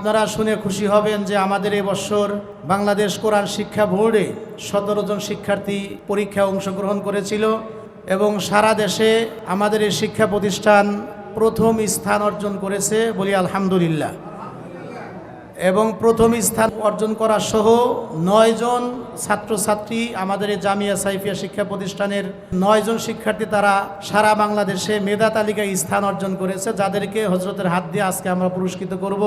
আপনারা শুনে খুশি হবেন যে আমাদের এই বছর বাংলাদেশ কোরআন শিক্ষা বোর্ডে 17 জন শিক্ষার্থী পরীক্ষায় অংশগ্রহণ করেছিল এবং সারা দেশে আমাদের এই শিক্ষা প্রতিষ্ঠান প্রথম স্থান অর্জন করেছে, বলি আলহামদুলিল্লাহ। এবং প্রথম স্থান অর্জন করা সহ 9 জন ছাত্রছাত্রী আমাদের এই জামিয়া সাইফিয়া শিক্ষা প্রতিষ্ঠানের 9 জন শিক্ষার্থী তারা সারা বাংলাদেশে মেধা তালিকায় স্থান অর্জন করেছে, যাদেরকে হজরতের হাত দিয়ে আজকে আমরা পুরস্কৃত করব।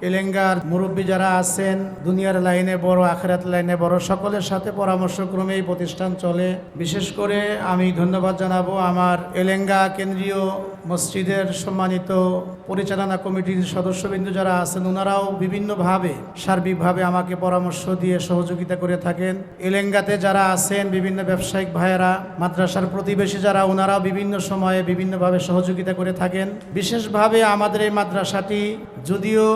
এলেঙ্গার মুরব্বী যারা আছেন, দুনিয়ার লাইনে বড় আখিরাত লাইনে বড়, সকলের সাথে পরামর্শক্রমে এই প্রতিষ্ঠান চলে। বিশেষ করে আমি ধন্যবাদ জানাবো আমার এলেঙ্গা কেন্দ্রীয় মসজিদের সম্মানিত পরিচালনা কমিটির সদস্যবৃন্দ যারা আছেন, ওনারাও বিভিন্নভাবে সার্বিকভাবে আমাকে পরামর্শ দিয়ে সহযোগিতা করে থাকেন। এলেঙ্গাতে যারা আছেন বিভিন্ন ব্যবসায়িক ভাইয়েরা, মাদ্রাসার প্রতিবেশী যারা, ওনারাও বিভিন্ন সময়ে বিভিন্নভাবে সহযোগিতা করে থাকেন। বিশেষভাবে আমাদের এই মাদ্রাসাটি যদিও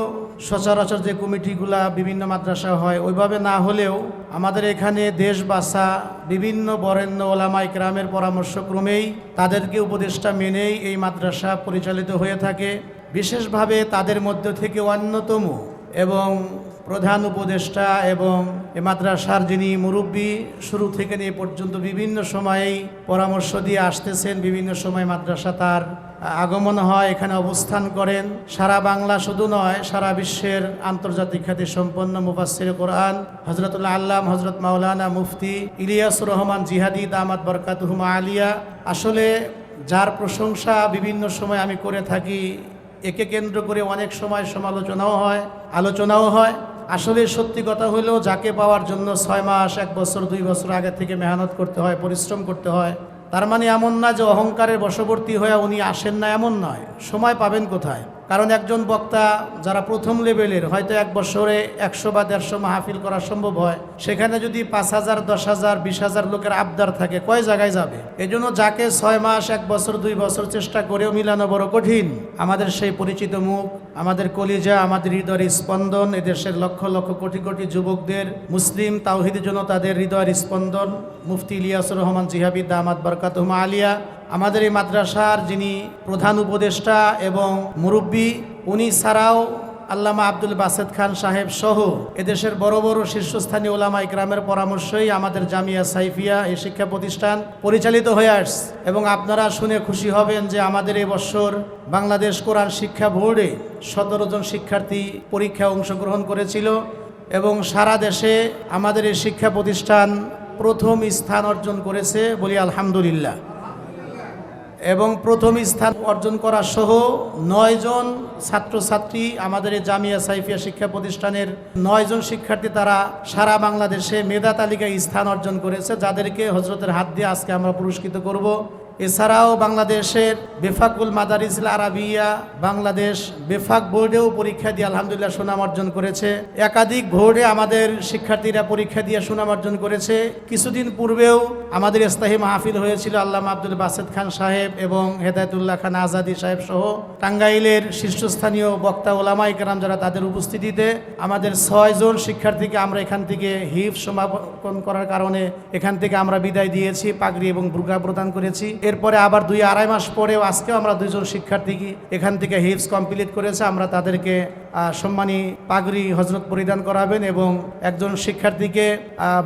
সচরাচর যে কমিটিগুলা বিভিন্ন মাদ্রাসা হয় ওইভাবে না হলেও আমাদের এখানে দেশ বাসা বিভিন্ন বরেণ্য ওলামা ইকরামের পরামর্শক্রমেই তাদেরকে উপদেষ্টা মেনেই এই মাদ্রাসা পরিচালিত হয়ে থাকে। বিশেষভাবে তাদের মধ্য থেকে অন্যতম এবং প্রধান উপদেষ্টা এবং এই মাদ্রাসার যিনি মুরব্বী শুরু থেকে নিয়ে পর্যন্ত বিভিন্ন সময়েই পরামর্শ দিয়ে আসতেছেন। বিভিন্ন সময় মাদ্রাসা তার আগমন হয়, এখানে অবস্থান করেন। সারা বাংলা শুধু নয়, সারা বিশ্বের আন্তর্জাতিক খ্যাতি সম্পন্ন মুফাসসির কোরআন হযরতুল আল্লাম হযরত মাওলানা মুফতি ইলিয়াসুর রহমান জিহাদি দামাত বরকাতুহুম আলিয়া, আসলে যার প্রশংসা বিভিন্ন সময় আমি করে থাকি, একে কেন্দ্র করে অনেক সময় সমালোচনাও হয়, আলোচনাও হয়। আসলে সত্যি কথা হলো, যাকে পাওয়ার জন্য 6 মাস 1 বছর 2 বছর আগে থেকে মেহনত করতে হয়, পরিশ্রম করতে হয়। তার মানে এমন না যে অহংকারের বশবর্তী হয়ে উনি আসেন না, এমন নয়। সময় পাবেন কোথায়? কারণ একজন বক্তা যারা প্রথম লেভেলের, হয়তো 1 বছরে 100 বা 150 মাহফিল করা সম্ভব হয়, সেখানে যদি 5000 10,000 20,000 লোকের আবদার থাকে, কয় জায়গায় যাবে? এজন্য যাকে 6 মাস 1 বছর 2 বছর চেষ্টা করেও মিলানো বড় কঠিন, আমাদের সেই পরিচিত মুখ, আমাদের কলিজা, আমাদের হৃদয়ের স্পন্দন, এদেশের লক্ষ লক্ষ কোটি কোটি যুবকদের, মুসলিম তাওহীদি জনতাদের হৃদয়ের স্পন্দন মুফতি ইলিয়াসুর রহমান জিহাদি দামাত বরকাতুহুম আলিয়া, আমাদের এই মাদ্রাসার যিনি প্রধান উপদেষ্টা এবং মুরব্বী, উনি ছাড়াও আল্লামা আব্দুল বাসেত খান সাহেব সহ এদেশের বড় বড় শীর্ষস্থানীয় ওলামা ইকরামের পরামর্শই আমাদের জামিয়া সাইফিয়া এই শিক্ষা প্রতিষ্ঠান পরিচালিত হয়ে আসছে। এবং আপনারা শুনে খুশি হবেন যে আমাদের এই বছর বাংলাদেশ কোরআন শিক্ষা বোর্ডে 17 জন শিক্ষার্থী পরীক্ষায় অংশগ্রহণ করেছিল এবং সারা দেশে আমাদের এই শিক্ষা প্রতিষ্ঠান প্রথম স্থান অর্জন করেছে, বলি আলহামদুলিল্লাহ। এবং প্রথম স্থান অর্জন করা সহ 9 জন ছাত্রছাত্রী আমাদের এই জামিয়া সাইফিয়া শিক্ষা প্রতিষ্ঠানের 9 জন শিক্ষার্থী তারা সারা বাংলাদেশে মেধা তালিকায় স্থান অর্জন করেছে, যাদেরকে হজরতের হাত দিয়ে আজকে আমরা পুরস্কৃত করব। এছাড়াও বাংলাদেশের বেফাকুল মাদারিসিল আরাবিয়া বাংলাদেশ বেফাক বোর্ডেও পরীক্ষা দিয়ে আলহামদুলিল্লাহ সুনাম অর্জন করেছে। একাধিক বোর্ডে আমাদের শিক্ষার্থীরা পরীক্ষা দিয়ে সুনাম অর্জন করেছে। কিছুদিন পূর্বেও আমাদের ইস্তাহি মাহফিল হয়েছিল আল্লামা আব্দুল বাসেত খান সাহেব এবং হেদায়েতুল্লাহ খান আজাদি সাহেব সহ টাঙ্গাইলের শীর্ষস্থানীয় বক্তা ওলামা ইকরাম যারা, তাদের উপস্থিতিতে আমাদের 6 জন শিক্ষার্থীকে আমরা এখান থেকে হিফজ সমাপন করার কারণে এখান থেকে আমরা বিদায় দিয়েছি, পাগড়ি এবং বুরকা প্রদান করেছি। এরপরে আবার 2-2.5 মাস পরেও আজকেও আমরা 2 জন শিক্ষার্থীকে এখান থেকে হিফজ কমপ্লিট করেছে। আমরা তাদেরকে সম্মানী পাগড়ি হজরত পরিধান করাবেন এবং একজন শিক্ষার্থীকে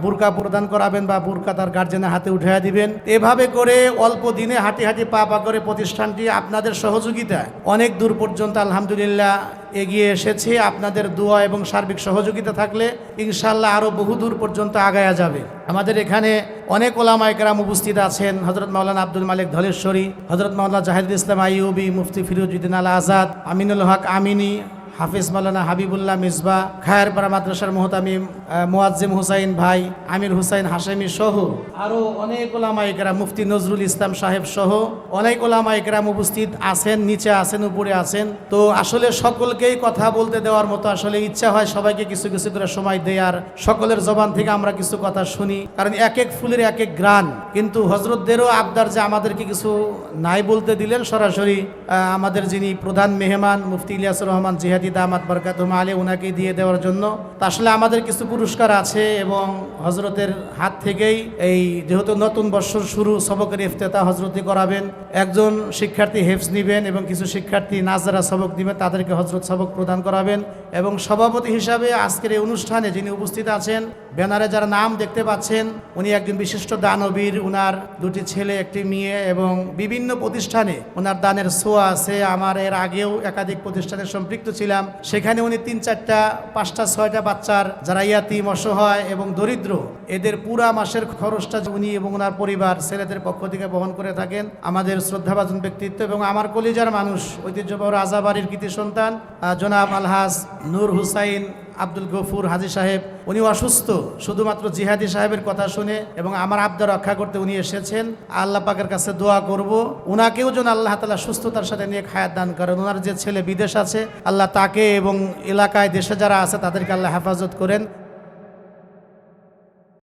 বুরকা প্রদান করাবেন বা বুরকা তার গার্জেনের হাতে উঠিয়ে দিবেন। এভাবে করে অল্প দিনে হাঁটি হাঁটি পা পা করে প্রতিষ্ঠানটি আপনাদের সহযোগিতায় অনেক দূর পর্যন্ত আলহামদুলিল্লাহ এগিয়ে এসেছে। আপনাদের দোয়া এবং সার্বিক সহযোগিতা থাকলে ইনশাআল্লাহ আরও বহুদূর পর্যন্ত আগায়া যাবে। আমাদের এখানে অনেক ওলামা ইকরাম উপস্থিত আছেন, হযরত মাওলানা আব্দুল মালিক ধলেশ্বরী, হযরত মাওলানা জাহিদুল ইসলাম আইয়ুবী, মুফতি ফিরোজউদ্দিন আল আজাদ, আমিনুল হক আমিনী, হাফিজ মাওলানা হাবিবুল্লাহ মিসবা, খায়েরপাড়া মাদ্রাসার মুহতামিম মুয়াজ্জিম হুসাইন ভাই, আমির হুসাইন হাশেমি সহ আরও অনেক ওলামা ইকরাম, মুফতি নজরুল ইসলাম সাহেব সহ অনেক ওলামা ইকরাম উপস্থিত আছেন, নিচে আছেন, উপরে আছেন। তো আসলে সকলকেই কথা বলতে দেওয়ার মতো আসলে ইচ্ছা হয় সবাইকে কিছু কিছু করে সময় দেয়, আর সকলের জবান থেকে আমরা কিছু কথা শুনি, কারণ এক এক ফুলের এক এক গ্রান। কিন্তু হজরতদেরও আবদার যে আমাদেরকে কিছু নাই বলতে দিলেন, সরাসরি আমাদের যিনি প্রধান মেহমান মুফতি ইলিয়াসুর রহমান জিহাদি সাইদি দামাত বরকাতুহুম আলাইহি উনাকে দিয়ে দেওয়ার জন্য। তা আসলে আমাদের কিছু পুরস্কার আছে এবং হজরতের হাত থেকেই এই যেহেতু নতুন বৎসর শুরু, সবকের ইফতেতা হজরতি করাবেন, একজন শিক্ষার্থী হেফজ নিবেন এবং কিছু শিক্ষার্থী নাজরা সবক দিবেন, তাদেরকে হজরত সবক প্রদান করাবেন। এবং সভাপতি হিসাবে আজকের এই অনুষ্ঠানে যিনি উপস্থিত আছেন, ব্যানারে যারা নাম দেখতে পাচ্ছেন, উনি একজন বিশিষ্ট দানবীর, উনার দুটি ছেলে একটি মেয়ে এবং বিভিন্ন প্রতিষ্ঠানে ওনার দানের ছোঁয়া আছে। আমার এর আগেও একাধিক প্রতিষ্ঠানে সম্পৃক্ত ছিলাম, সেখানে উনি 3, 4, 5, 6টা বাচ্চার যারা ইয়াতিম, অসহায় এবং দরিদ্র, এদের পুরা মাসের খরচটা উনি এবং ওনার পরিবার ছেলেদের পক্ষ থেকে বহন করে থাকেন। আমাদের শ্রদ্ধাভাজন ব্যক্তিত্ব এবং আমার কলিজার মানুষ, ঐতিহ্যবাহী রাজাবাড়ির কৃতি সন্তান জনাব আলহাজ নূর হুসাইন আব্দুল গফুর হাজী সাহেব, উনি অসুস্থ, শুধুমাত্র জিহাদি সাহেবের কথা শুনে এবং আমার আবদার রক্ষা করতে উনি এসেছেন। আল্লাহ পাকের কাছে দোয়া করব উনাকেও যেন আল্লাহ তাআলা সুস্থতার সাথে নিয়ে হায়াত দান করেন। ওনার যে ছেলে বিদেশ আছে, আল্লাহ তাকে এবং এলাকায় দেশে যারা আছে তাদেরকে আল্লাহ হেফাজত করেন।